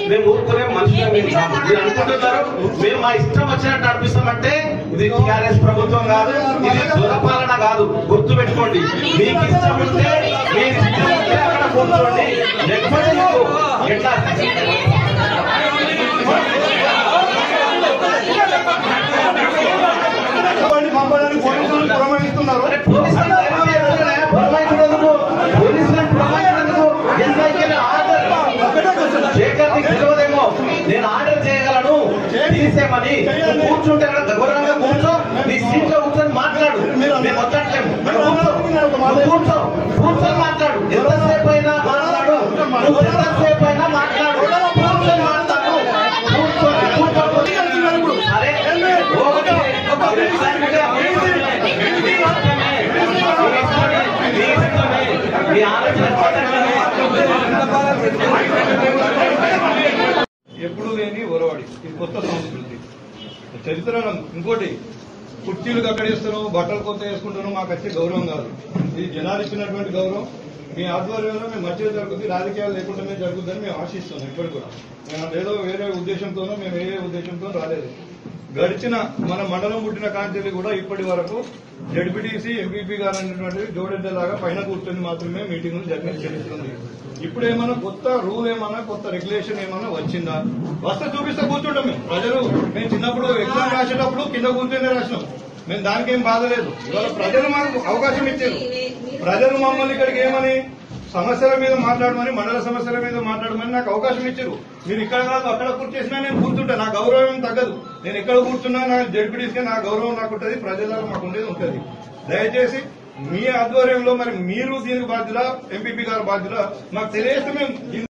మేము ఊరుకునే మనుషులు మీరు అనుకుంటున్నారు. మేము మా ఇష్టం వచ్చినట్టు నడిపిస్తామంటే ఇది టీఆర్ఎస్ ప్రభుత్వం కాదు, ఇది దురపాలన కాదు. గుర్తు పెట్టుకోండి. మీకు ఇష్టం ఉంటే మీరు ఇష్టం ఉంటే అక్కడ కూర్చోండి, లేకపోతే ఎట్లా తెలియదేమో. నేను ఆర్డర్ చేయగలను తీసేమని. కూర్చుంటే గౌరవంగా కూర్చో, నీ సీట్లో కూర్చొని మాట్లాడు. మేము వద్దట్లేము. కూర్చో, కూర్చొని మాట్లాడు. ఎంతసేపు అయినా మాట్లాడు, నువ్వు ఎంతసేపు అయినా మాట్లాడు. కూర్చొని మాట్లాడు. కూర్చోండి. అరే మీ ఆలోచన ఎప్పుడు లేని ఒరవాడి. ఇది కొత్త సంస్కృతి, చరిత్ర. ఇంకోటి, కుర్చీలు కక్కడేస్తున్నాం, బట్టలు కొత్త వేసుకుంటున్నాం, మాకు వచ్చే గౌరవం కాదు. ఇది జనాలు ఇచ్చినటువంటి గౌరవం. మీ ఆధ్వర్యంలో మేము మంచిగా జరుగుతుంది, రాజకీయాలు లేకుండానే జరుగుతుందని మేము ఆశిస్తున్నాం. ఇప్పటికి కూడా మేము ఏదో వేరే ఉద్దేశంతోనో మేము ఏ ఉద్దేశంతో రాలేదు. గడిచిన మన మండలం పుట్టిన కాంచెల్లి కూడా ఇప్పటి వరకు జడ్పీటీసీ ఎంపీపీ గారు అనేటువంటి జోడెడ్డలాగా పైన కూర్చొని మాత్రమే మీటింగులు జరుగుతుంది. ఇప్పుడు ఏమన్నా కొత్త రూల్, ఏమన్నా కొత్త రెగ్యులేషన్ ఏమన్నా వచ్చిందా? వస్తే చూపిస్తే కూర్చుంటాం. మేము చిన్నప్పుడు ఎగ్జామ్ రాసేటప్పుడు కింద కూర్చొని రాసినాం. మేము దానికి ఏం బాధ లేదు. ఇవాళ ప్రజలు మాకు అవకాశం ఇచ్చారు. ప్రజలు మమ్మల్ని ఇక్కడికి ఏమని సమస్యల మీద మాట్లాడమని, మండల సమస్యల మీద మాట్లాడమని నాకు అవకాశం ఇచ్చారు. మీరు ఇక్కడ కాదు అక్కడ కూర్చేసినా నేను కూర్చుంటా, నా గౌరవం తగ్గదు. నేను ఎక్కడ కూర్చున్నా నా జడ్పీటీసీ నా గౌరవం నాకు ఉంటుంది, ప్రజలకు మాకు ఉండేది ఉంటుంది. దయచేసి మీ ఆధ్వర్యంలో మరి మీరు దీనికి బాధ్యుల, ఎంపీపీ గారు బాధ్యుల మాకు తెలియజేస్తే మేము